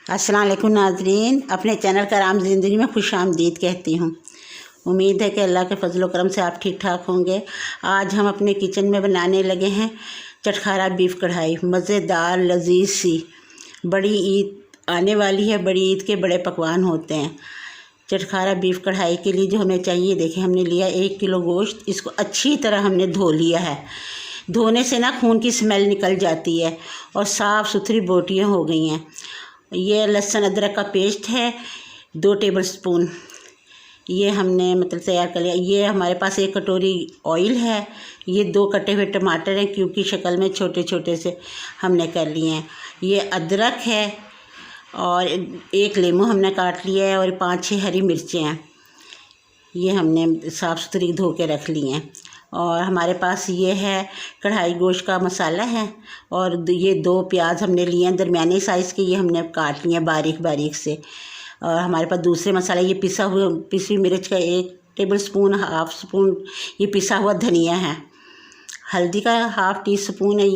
अस्सलाम वालेकुम नाज़रीन, अपने चैनल कराम ज़िंदगी में खुश आमदीद कहती हूँ। उम्मीद है कि अल्लाह के फजल व करम से आप ठीक ठाक होंगे। आज हम अपने किचन में बनाने लगे हैं चटखारा बीफ कढ़ाई, मज़ेदार लजीज सी। बड़ी ईद आने वाली है, बड़ी ईद के बड़े पकवान होते हैं। चटखारा बीफ कढ़ाई के लिए जो हमें चाहिए, देखें हमने लिया 1 किलो गोश्त। इसको अच्छी तरह हमने धो लिया है। धोने से ना खून की स्मेल निकल जाती है और साफ़ सुथरी बोटियाँ हो गई हैं। ये लहसुन अदरक का पेस्ट है 2 टेबल स्पून, ये हमने तैयार कर लिया। ये हमारे पास 1 कटोरी ऑयल है। ये 2 कटे हुए टमाटर हैं, क्योंकि शक्ल में छोटे छोटे से हमने कर लिए हैं। ये अदरक है और 1 लेमू हमने काट लिया है और 5-6 हरी मिर्चें हैं। ये हमने साफ़ सुथरी धो के रख ली हैं। और हमारे पास ये है कढ़ाई गोश्त का मसाला है। और ये 2 प्याज हमने लिए हैं दरमियाने साइज़ के, ये हमने काट लिए हैं बारीक बारीक से। और हमारे पास दूसरे मसाले, ये पिसी मिर्च का 1 टेबल स्पून, हाफ़ स्पून ये पिसा हुआ धनिया है। हल्दी का ½ टी स्पून है।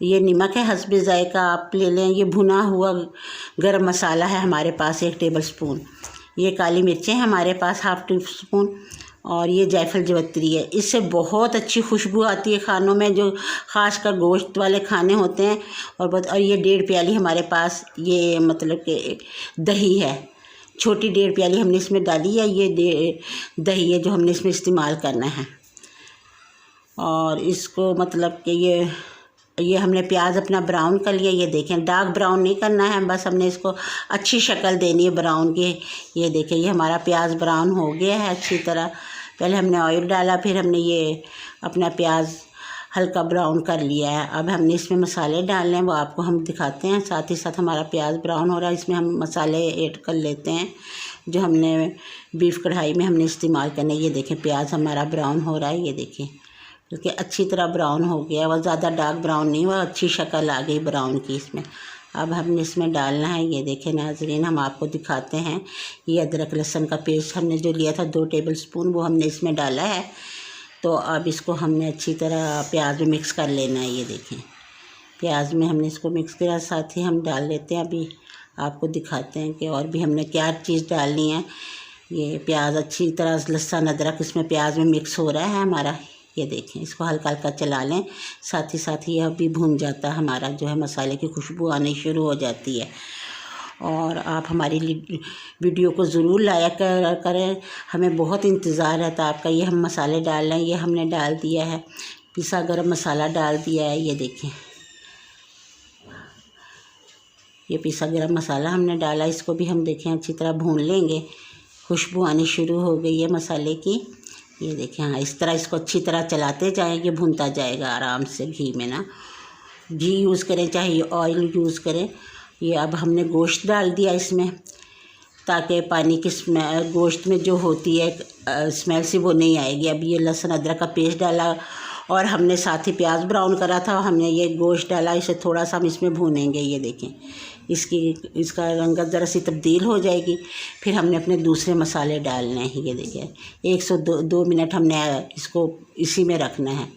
ये नमक है हस्बे ज़ायका, आप ले लें। ये भुना हुआ गरम मसाला है हमारे पास 1 टेबल स्पून। ये काली मिर्चें हैं हमारे पास ½ टी स्पून। और ये जायफल जवत्री है। इससे बहुत अच्छी खुशबू आती है खानों में, जो ख़ासकर गोश्त वाले खाने होते हैं। और ये 1.5 प्याली हमारे पास ये कि दही है, छोटी 1.5 प्याली हमने इसमें डाली है। ये दही है जो हमने इसमें इस्तेमाल करना है। और इसको कि ये हमने प्याज अपना ब्राउन कर लिया। ये देखें, डार्क ब्राउन नहीं करना है, बस हमने इसको अच्छी शक्ल देनी है ब्राउन की। ये देखें, ये हमारा प्याज ब्राउन हो गया है अच्छी तरह। पहले हमने ऑयल डाला, फिर हमने ये अपना प्याज हल्का ब्राउन कर लिया है। अब हमने इसमें मसाले डालने हैं, वो आपको हम दिखाते हैं। साथ ही साथ हमारा प्याज ब्राउन हो रहा है, इसमें हम मसाले ऐड कर लेते हैं जो हमने बीफ कढ़ाई में हमने इस्तेमाल करने। ये देखें, प्याज हमारा ब्राउन हो रहा है। ये देखें, क्योंकि अच्छी तरह ब्राउन हो गया, वह ज़्यादा डार्क ब्राउन नहीं हुआ, अच्छी शक्ल आ गई ब्राउन की इसमें। अब हमने इसमें डालना है, ये देखें नाज़रीन, हम आपको दिखाते हैं। ये अदरक लहसुन का पेस्ट हमने जो लिया था 2 टेबल स्पून, वो हमने इसमें डाला है। तो अब इसको हमने अच्छी तरह प्याज में मिक्स कर लेना है। ये देखें, प्याज में हमने इसको मिक्स किया, साथ ही हम डाल लेते हैं। अभी आपको दिखाते हैं कि और भी हमने क्या चीज़ डालनी है। ये प्याज अच्छी तरह लहसुन अदरक इसमें प्याज में मिक्स हो रहा है हमारा। ये देखें, इसको हल्का हल्का चला लें। साथ ही यह भी भून जाता है हमारा, जो है मसाले की खुशबू आनी शुरू हो जाती है। और आप हमारी वीडियो को ज़रूर लाइक करें, हमें बहुत इंतज़ार रहता है आपका। ये हम मसाले डाल रहे हैं, ये हमने डाल दिया है, पिसा गरम मसाला डाल दिया है। ये देखें, ये पिसा गरम मसाला हमने डाला, इसको भी हम देखें अच्छी तरह भून लेंगे। खुशबू आनी शुरू हो गई है मसाले की। ये देखें, हाँ, इस तरह इसको अच्छी तरह चलाते जाएंगे, भूनता जाएगा आराम से घी में ना। घी यूज़ करें चाहे ऑयल यूज़ करें। ये अब हमने गोश्त डाल दिया इसमें, ताकि पानी की स्मेल गोश्त में जो होती है स्मेल सी वो नहीं आएगी। अब ये लहसुन अदरक का पेस्ट डाला और हमने साथ ही प्याज ब्राउन करा था, हमने ये गोश्त डाला। इसे थोड़ा सा हम इसमें भूनेंगे। ये देखें, इसका रंगत ज़रा सी तब्दील हो जाएगी। फिर हमने अपने दूसरे मसाले डालने हैं। ये देखें, 102 मिनट हमने इसको इसी में रखना है,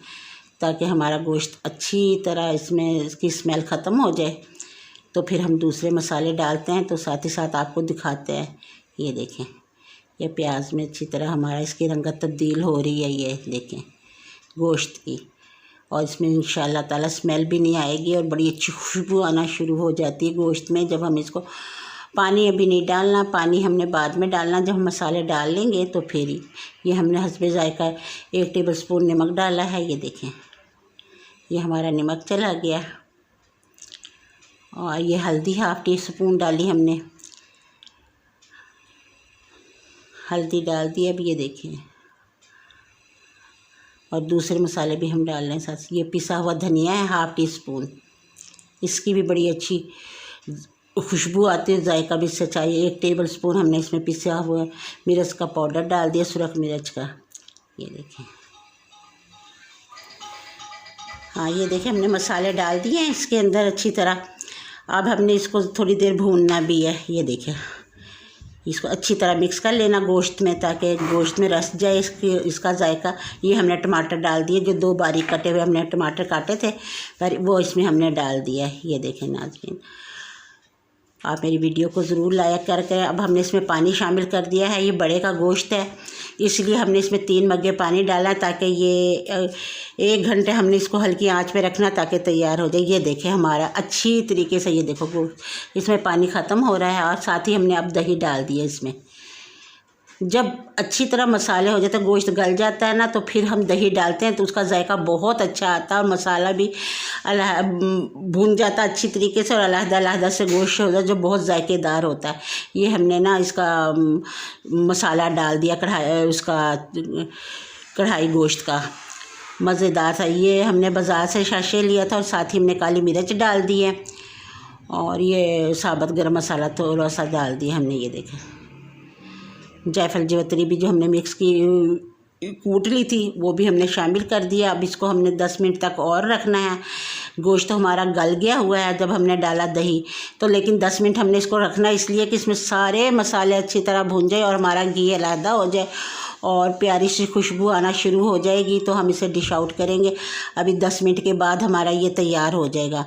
ताकि हमारा गोश्त अच्छी तरह इसमें इसकी स्मेल ख़त्म हो जाए। तो फिर हम दूसरे मसाले डालते हैं, तो साथ ही साथ आपको दिखाते हैं। ये देखें, ये प्याज में अच्छी तरह हमारा इसकी रंगत तब्दील हो रही है। ये देखें गोश्त की, और इसमें इंशाअल्लाह ताला स्मेल भी नहीं आएगी और बड़ी अच्छी खुशबू आना शुरू हो जाती है गोश्त में। जब हम इसको, पानी अभी नहीं डालना, पानी हमने बाद में डालना जब हम मसाले डाल लेंगे तो फिर ही। ये हमने हस्बे ज़ायका 1 टेबल स्पून नमक डाला है। ये देखें, ये हमारा नमक चला गया। और ये हल्दी ½ टी स्पून डाली हमने, हल्दी डाल दी। अब ये देखें, और दूसरे मसाले भी हम डाल रहे हैं साथ। ये पिसा हुआ धनिया है ½ टी स्पून, इसकी भी बड़ी अच्छी खुशबू आती है, जायका भी इससे चाहिए। 1 टेबल स्पून हमने इसमें पिसा हुआ मिर्च का पाउडर डाल दिया, सुरख मिर्च का। ये देखें, हाँ, ये देखें, हमने मसाले डाल दिए हैं इसके अंदर अच्छी तरह। अब हमने इसको थोड़ी देर भूनना भी है। ये देखें, इसको अच्छी तरह मिक्स कर लेना गोश्त में, ताकि गोश्त में रस जाए इसका जायका। ये हमने टमाटर डाल दिए, जो 2 बारीक कटे हुए हमने टमाटर काटे थे, पर वो इसमें हमने डाल दिया है। ये देखें नाज़रीन, आप मेरी वीडियो को ज़रूर लाइक करके। अब हमने इसमें पानी शामिल कर दिया है। ये बड़े का गोश्त है, इसलिए हमने इसमें 3 मग्गे पानी डाला ताकि ये 1 घंटे हमने इसको हल्की आंच पे रखना ताकि तैयार हो जाए। ये देखें हमारा अच्छी तरीके से, ये देखो गोश्त इसमें पानी ख़त्म हो रहा है और साथ ही हमने अब दही डाल दिया इसमें। जब अच्छी तरह मसाले हो जाते, गोश्त गल जाता है ना, तो फिर हम दही डालते हैं तो उसका जायका बहुत अच्छा आता है और मसाला भी भून जाता है अच्छी तरीके से और अलहदा से गोश्त होता है जो बहुत जायकेदार होता है। ये हमने ना इसका मसाला डाल दिया कढ़ाई गोश्त का, मज़ेदार था। ये हमने बाज़ार से शाशे लिया था और साथ ही हमने काली मिर्च डाल दी है और ये साबुत गरम मसाला थोड़ा सा डाल दिया हमने। ये देखें जायफल जवित्री भी जो हमने मिक्स की कूट ली थी वो भी हमने शामिल कर दिया। अब इसको हमने 10 मिनट तक और रखना है। गोश्त तो हमारा गल गया हुआ है जब हमने डाला दही तो, लेकिन 10 मिनट हमने इसको रखना इसलिए कि इसमें सारे मसाले अच्छी तरह भून जाए और हमारा घी अलहदा हो जाए और प्यारी सी खुशबू आना शुरू हो जाएगी तो हम इसे डिश आउट करेंगे। अभी 10 मिनट के बाद हमारा ये तैयार हो जाएगा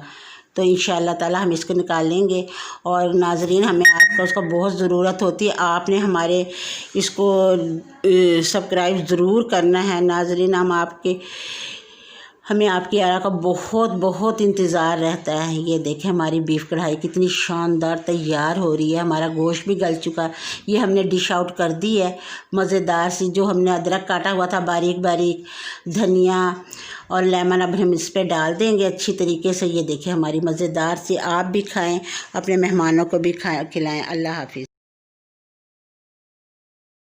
तो इंशाअल्लाह ताला हम इसको निकाल लेंगे। और नाज़रीन, हमें आपका उसका बहुत ज़रूरत होती है, आपने हमारे इसको सब्सक्राइब ज़रूर करना है नाज़रीन। हमें आपकी आरा का बहुत बहुत इंतज़ार रहता है। ये देखें हमारी बीफ कढ़ाई कितनी शानदार तैयार हो रही है। हमारा गोश्त भी गल चुका है। ये हमने डिश आउट कर दी है मज़ेदार सी। जो हमने अदरक काटा हुआ था बारीक बारीक, धनिया और लेमन अब हम इस पर डाल देंगे अच्छी तरीके से। ये देखें हमारी मज़ेदार सी। आप भी खाएं, अपने मेहमानों को भी खिलाएं। अल्लाह हाफिज़।